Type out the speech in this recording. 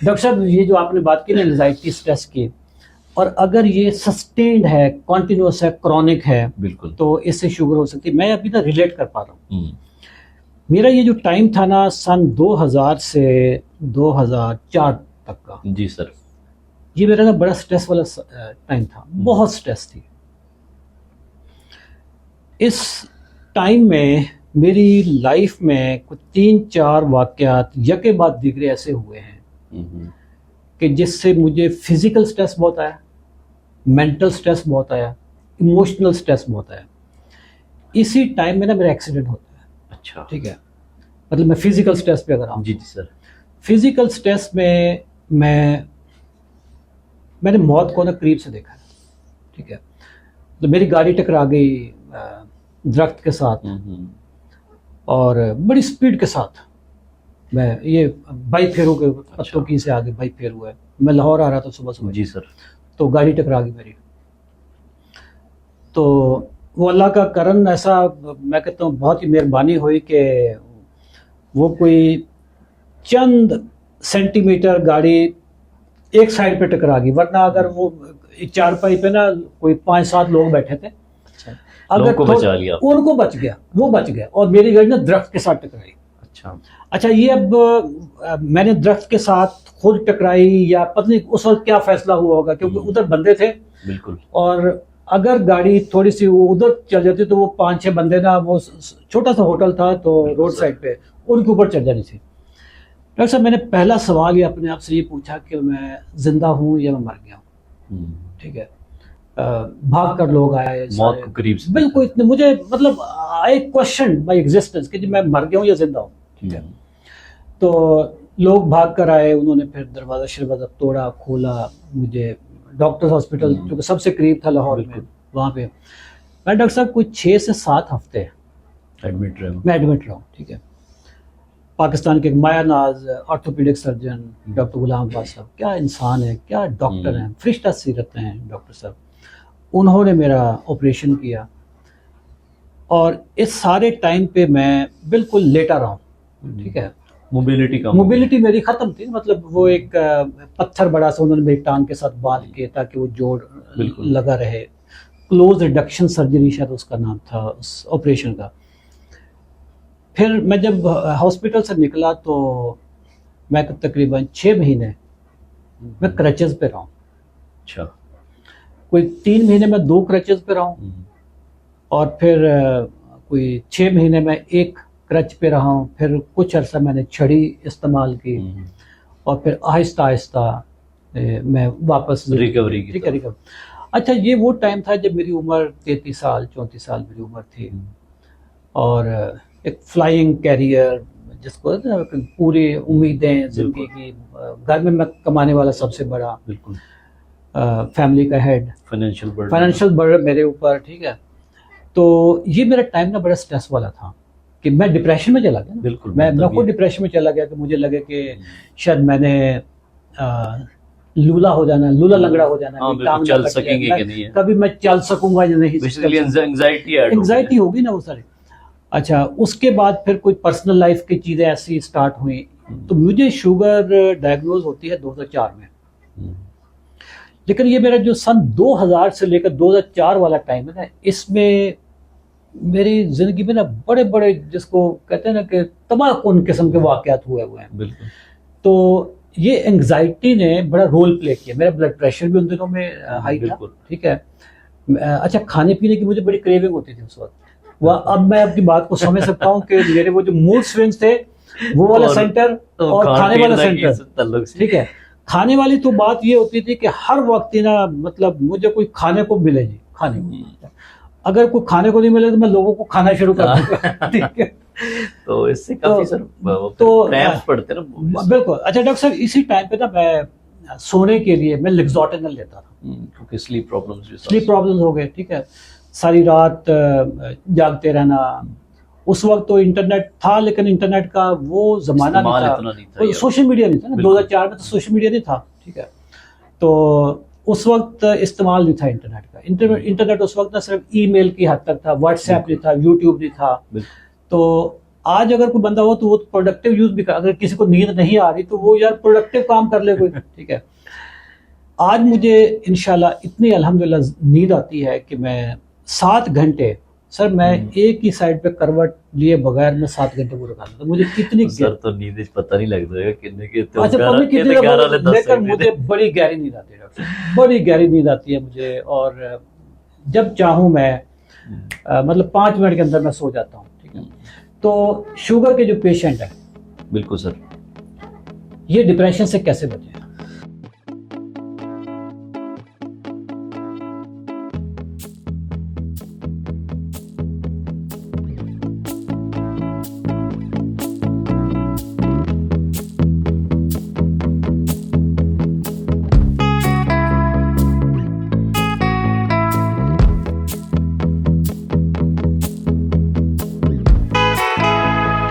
Doctor साहब ये जो आपने बात की ना एंजाइटी स्ट्रेस की, और अगर ये सस्टेन्ड है, कॉन्टिन्यूस है, क्रॉनिक है, बिल्कुल, तो इससे शुगर हो सकती है। मैं अभी ना रिलेट कर पा रहा हूँ। मेरा ये जो टाइम था ना सन 2000 से 2004 तक का, जी सर, ये मेरा ना बड़ा स्ट्रेस वाला टाइम था, बहुत स्ट्रेस थी। इस टाइम में मेरी लाइफ में कुछ 3-4 वाकयात यके बाद दिगरे ऐसे हुए हैं कि जिससे मुझे फिजिकल स्ट्रेस बहुत आया, मेंटल स्ट्रेस बहुत आया, इमोशनल स्ट्रेस बहुत आया। इसी टाइम में ना मेरा एक्सीडेंट होता है। अच्छा, ठीक है, मतलब मैं फिजिकल स्ट्रेस पे अगर आऊँ, जी जी सर, फिजिकल स्ट्रेस में मैंने मौत को ना करीब से देखा है। ठीक है, तो मेरी गाड़ी टकरा गई दरख्त के साथ, और बड़ी स्पीड के साथ मैं ये बाइक फेरू के पत्तों की से आगे बाइक फेर हुआ है। मैं लाहौर आ रहा था सुबह सुबह, जी सर, तो गाड़ी टकरा गई मेरी। तो वो अल्लाह का करम ऐसा, मैं कहता हूँ बहुत ही मेहरबानी हुई कि वो कोई चंद सेंटीमीटर गाड़ी एक साइड पे टकरा गई, वरना अगर वो चारपाई पे ना कोई 5-7 लोग बैठे थे, अगर को बचा लिया, उनको बच गया, वो बच गया, और मेरी गाड़ी ना दरख्त के साथ टकराई। अच्छा, ये अब मैंने दरख्त के साथ खुद टकराई या पता नहीं उस वक्त क्या फैसला हुआ होगा, क्योंकि उधर बंदे थे। बिल्कुल, और अगर गाड़ी थोड़ी सी वो उधर चल जाती तो वो 5-6 बंदे ना, वो छोटा सा होटल था तो रोड साइड पे, उनके ऊपर चढ़ जानी थी। डॉक्टर साहब, मैंने पहला सवाल ये अपने आप से ये पूछा कि मैं जिंदा हूँ या मैं मर गया हूँ। ठीक है, भाग कर लोग आए, मौत को करीब से बिल्कुल इतने, मुझे मतलब आई क्वेश्चन माय एग्जिस्टेंस कि मैं मर गया हूँ या जिंदा हूँ। ठीक है, तो लोग भाग कर आए, उन्होंने फिर दरवाजा शरवाजा तोड़ा, खोला, मुझे डॉक्टर हॉस्पिटल जो कि सबसे करीब था लाहौर में, वहाँ पे मैं डॉक्टर साहब कुछ 6 से 7 हफ्ते एडमिट रहा, मैं एडमिट रहा हूँ। ठीक है, पाकिस्तान के माया नाज ऑर्थोपेडिक सर्जन डॉक्टर गुलाम अब्बास साहब, क्या इंसान है, क्या डॉक्टर हैं, फरिश्ता सीरत हैं डॉक्टर साहब। उन्होंने मेरा ऑपरेशन किया, और इस सारे टाइम पे मैं बिल्कुल लेटा रहा हूँ। ठीक है, मोबिलिटी मेरी ख़त्म थी, मतलब वो एक पत्थर बड़ा सा उन्होंने मेरी टांग के साथ बांध के, ताकि वो जोड़ लगा रहे। क्लोज रिडक्शन सर्जरी शायद उसका नाम था उस ऑपरेशन का। फिर मैं जब हॉस्पिटल से निकला तो मैं तकरीबन 6 महीने मैं क्रचेस पे रहा हूँ। अच्छा, कोई 3 महीने में 2 क्रचेस पे रहा हूँ, और फिर कोई 6 महीने में 1 क्रच पे रहा हूँ। फिर कुछ अर्सा मैंने छड़ी इस्तेमाल की, और फिर आहिस्ता आहिस्ता मैं वापस रिकवरी। अच्छा, ये वो टाइम था जब मेरी उम्र 33 साल 34 साल मेरी उम्र थी, और एक फ्लाइंग कैरियर जिसको पूरी उम्मीदें जिंदगी की, घर में मैं कमाने वाला सबसे बड़ा, बिल्कुल फैमिली का हेड, फाइनेंशियल बर्डन मेरे ऊपर। ठीक है, तो ये मेरा टाइम ना बड़ा स्ट्रेस वाला था कि मैं डिप्रेशन में चला गया। बिल्कुल, मैं खुद डिप्रेशन में चला गया कि मुझे लगे कि शायद मैंने लूला हो जाना, लूला लंगड़ा हो जाना, चल सकेंगे कि नहीं, कभी मैं चल सकूंगा या नहीं, एंजाइटी होगी ना वो सारी। अच्छा, उसके बाद फिर कोई पर्सनल लाइफ की चीज़ें ऐसी स्टार्ट हुई, तो मुझे शुगर डायग्नोज होती है 2004 में। लेकिन ये मेरा जो सन 2000 से लेकर 2004 वाला टाइम है ना, इसमें मेरी जिंदगी में ना बड़े बड़े, जिसको कहते हैं ना कि तबाहकुन किस्म के वाकयात हुए हैं। बिल्कुल, तो ये एंग्जाइटी ने बड़ा रोल प्ले किया। मेरा ब्लड प्रेशर भी उन दिनों में हाई था। ठीक है, अच्छा, खाने पीने की मुझे बड़ी क्रेविंग होती थी उस वक्त। अब मैं अपनी बात को समझ सकता हूँ कि मेरे वो जो मूड स्विंग्स थे, वो वाला सेंटर और खाने वाला सेंटर। ठीक है, खाने वाली तो बात ये होती थी कि हर वक्त ना, मतलब मुझे कोई खाने को मिले जी, खाने को, अगर कोई खाने को नहीं मिले तो मैं लोगों को खाना शुरू कर दूंगा। ठीक है, तो इससे काफी सर तो क्रैम्प्स पड़ते ना। बिल्कुल। अच्छा डॉक्टर साहब, इसी टाइम पे ना मैं सोने के लिए मैं लिक्सोटिनल लेता था, क्योंकि स्लीप प्रॉब्लम्स हो गए। ठीक है, सारी रात जागते रहना। उस वक्त तो इंटरनेट था, लेकिन इंटरनेट का वो जमाना नहीं था, सोशल मीडिया नहीं था ना। 2004 में तो सोशल मीडिया नहीं था। ठीक है, तो उस वक्त इस्तेमाल नहीं था इंटरनेट का। इंटरनेट उस वक्त ना सिर्फ ईमेल की हद तक था, व्हाट्सएप नहीं था, यूट्यूब नहीं था। तो आज अगर कोई बंदा हो तो वो प्रोडक्टिव यूज भी अगर किसी को नींद नहीं आ रही तो वो यार प्रोडक्टिव काम कर ले कोई, ठीक है। आज मुझे इंशाल्लाह इतनी अल्हम्दुलिल्लाह नींद आती है कि मैं 7 घंटे, सर मैं एक ही साइड पे करवट लिए बगैर मैं 7 घंटे पूरा कर लेता, मुझे कितनी सर तो नींद पता नहीं लगता है कितने के तो अच्छा पता नहीं कितने, लेकिन मुझे बड़ी गहरी नींद आती है डॉक्टर, बड़ी गहरी नींद आती है मुझे। और जब चाहूँ मैं मतलब 5 मिनट के अंदर मैं सो जाता हूँ, ठीक है। तो शुगर के जो पेशेंट है, बिल्कुल सर, ये डिप्रेशन से कैसे बचे?